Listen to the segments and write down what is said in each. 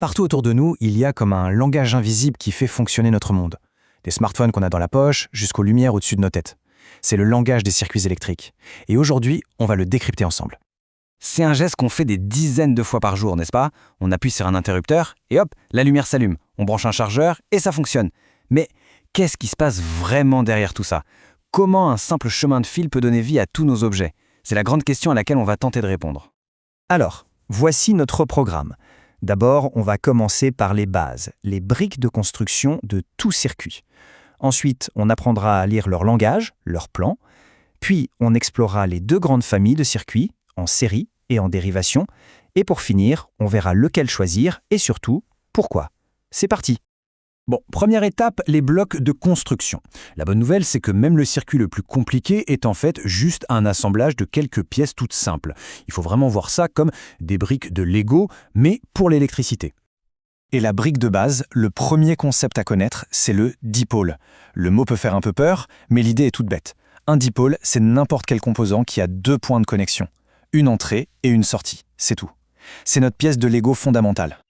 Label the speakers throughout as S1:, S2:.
S1: Partout autour de nous, il y a comme un langage invisible qui fait fonctionner notre monde. Des smartphones qu'on a dans la poche, jusqu'aux lumières au-dessus de nos têtes. C'est le langage des circuits électriques. Et aujourd'hui, on va le décrypter ensemble.
S2: C'est un geste qu'on fait des dizaines de fois par jour, n'est-ce pas? On appuie sur un interrupteur et hop, la lumière s'allume. On branche un chargeur et ça fonctionne. Mais qu'est-ce qui se passe vraiment derrière tout ça? Comment un simple chemin de fil peut donner vie à tous nos objets? C'est la grande question à laquelle on va tenter de répondre.
S1: Alors, voici notre programme. D'abord, on va commencer par les bases, les briques de construction de tout circuit. Ensuite, on apprendra à lire leur langage, leur plan. Puis, on explorera les deux grandes familles de circuits, en série et en dérivation. Et pour finir, on verra lequel choisir et surtout, pourquoi. C'est parti!
S2: Bon, première étape, les blocs de construction. La bonne nouvelle, c'est que même le circuit le plus compliqué est en fait juste un assemblage de quelques pièces toutes simples. Il faut vraiment voir ça comme des briques de Lego, mais pour l'électricité.
S1: Et la brique de base, le premier concept à connaître, c'est le dipôle. Le mot peut faire un peu peur, mais l'idée est toute bête. Un dipôle, c'est n'importe quel composant qui a deux points de connexion. Une entrée et une sortie, c'est tout. C'est notre pièce de Lego fondamentale.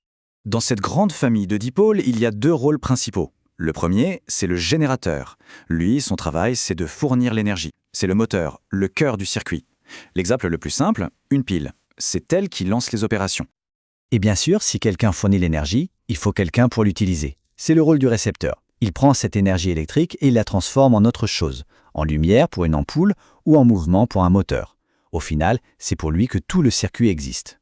S2: Dans cette grande famille de dipôles, il y a deux rôles principaux. Le premier, c'est le générateur. Lui, son travail, c'est de fournir l'énergie. C'est le moteur, le cœur du circuit. L'exemple le plus simple, une pile. C'est elle qui lance les opérations.
S3: Et bien sûr, si quelqu'un fournit l'énergie, il faut quelqu'un pour l'utiliser. C'est le rôle du récepteur. Il prend cette énergie électrique et il la transforme en autre chose, en lumière pour une ampoule ou en mouvement pour un moteur. Au final, c'est pour lui que tout le circuit existe.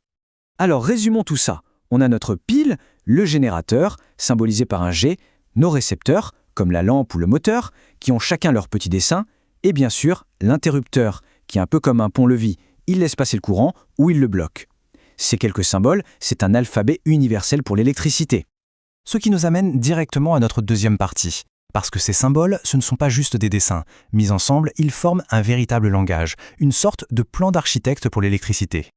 S2: Alors résumons tout ça. On a notre pile, le générateur, symbolisé par un G, nos récepteurs, comme la lampe ou le moteur, qui ont chacun leur petit dessin, et bien sûr, l'interrupteur, qui est un peu comme un pont-levis. Il laisse passer le courant ou il le bloque. Ces quelques symboles, c'est un alphabet universel pour l'électricité.
S1: Ce qui nous amène directement à notre deuxième partie. Parce que ces symboles, ce ne sont pas juste des dessins. Mis ensemble, ils forment un véritable langage, une sorte de plan d'architecte pour l'électricité.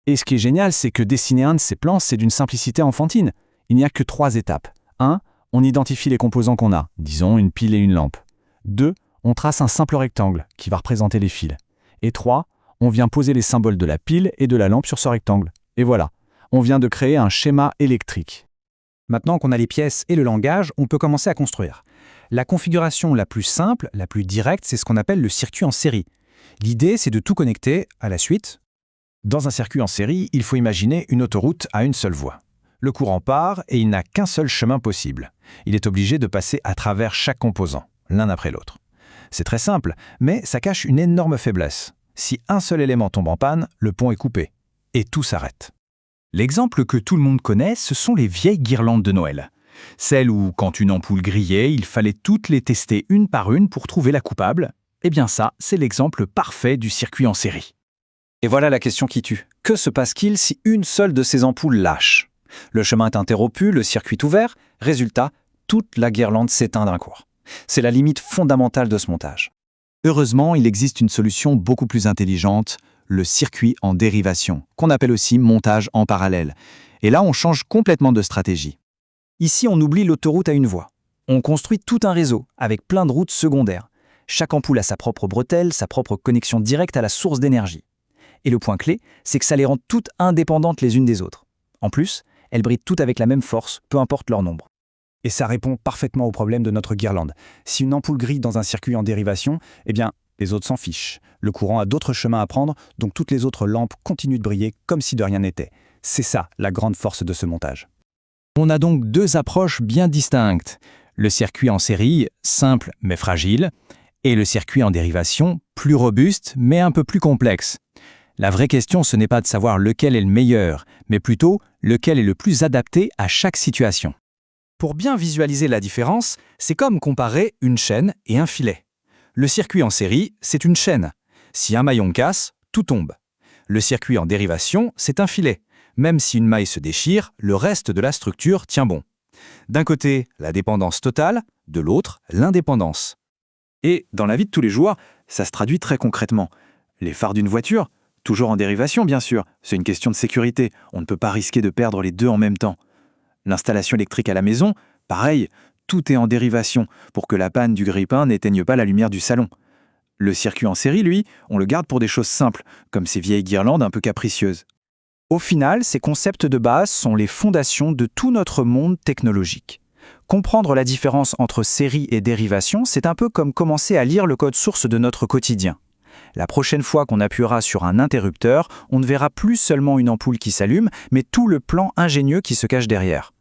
S2: Et ce qui est génial, c'est que dessiner un de ces plans, c'est d'une simplicité enfantine. Il n'y a que 3 étapes. 1. On identifie les composants qu'on a, disons une pile et une lampe. 2. On trace un simple rectangle qui va représenter les fils. Et 3. On vient poser les symboles de la pile et de la lampe sur ce rectangle. Et voilà, on vient de créer un schéma électrique.
S4: Maintenant qu'on a les pièces et le langage, on peut commencer à construire. La configuration la plus simple, la plus directe, c'est ce qu'on appelle le circuit en série. L'idée, c'est de tout connecter à la suite.
S1: Dans un circuit en série, il faut imaginer une autoroute à une seule voie. Le courant part et il n'a qu'un seul chemin possible. Il est obligé de passer à travers chaque composant, l'un après l'autre. C'est très simple, mais ça cache une énorme faiblesse. Si un seul élément tombe en panne, le pont est coupé. Et tout s'arrête.
S5: L'exemple que tout le monde connaît, ce sont les vieilles guirlandes de Noël. Celles où, quand une ampoule grillait, il fallait toutes les tester une par une pour trouver la coupable. Eh bien ça, c'est l'exemple parfait du circuit en série.
S2: Et voilà la question qui tue. Que se passe-t-il si une seule de ces ampoules lâche? Le chemin est interrompu, le circuit ouvert. Résultat, toute la guirlande s'éteint d'un coup. C'est la limite fondamentale de ce montage.
S5: Heureusement, il existe une solution beaucoup plus intelligente, le circuit en dérivation, qu'on appelle aussi montage en parallèle. Et là, on change complètement de stratégie.
S2: Ici, on oublie l'autoroute à une voie. On construit tout un réseau, avec plein de routes secondaires. Chaque ampoule a sa propre bretelle, sa propre connexion directe à la source d'énergie. Et le point clé, c'est que ça les rend toutes indépendantes les unes des autres. En plus, elles brillent toutes avec la même force, peu importe leur nombre.
S4: Et ça répond parfaitement au problème de notre guirlande. Si une ampoule grille dans un circuit en dérivation, eh bien, les autres s'en fichent. Le courant a d'autres chemins à prendre, donc toutes les autres lampes continuent de briller comme si de rien n'était. C'est ça, la grande force de ce montage.
S5: On a donc deux approches bien distinctes. Le circuit en série, simple mais fragile, et le circuit en dérivation, plus robuste mais un peu plus complexe. La vraie question, ce n'est pas de savoir lequel est le meilleur, mais plutôt lequel est le plus adapté à chaque situation.
S4: Pour bien visualiser la différence, c'est comme comparer une chaîne et un filet. Le circuit en série, c'est une chaîne. Si un maillon casse, tout tombe. Le circuit en dérivation, c'est un filet. Même si une maille se déchire, le reste de la structure tient bon. D'un côté, la dépendance totale, de l'autre, l'indépendance. Et dans la vie de tous les jours, ça se traduit très concrètement. Les phares d'une voiture, toujours en dérivation bien sûr, c'est une question de sécurité, on ne peut pas risquer de perdre les deux en même temps. L'installation électrique à la maison, pareil, tout est en dérivation pour que la panne du grille-pain n'éteigne pas la lumière du salon. Le circuit en série, lui, on le garde pour des choses simples, comme ces vieilles guirlandes un peu capricieuses. Au final, ces concepts de base sont les fondations de tout notre monde technologique. Comprendre la différence entre série et dérivation, c'est un peu comme commencer à lire le code source de notre quotidien. La prochaine fois qu'on appuiera sur un interrupteur, on ne verra plus seulement une ampoule qui s'allume, mais tout le plan ingénieux qui se cache derrière.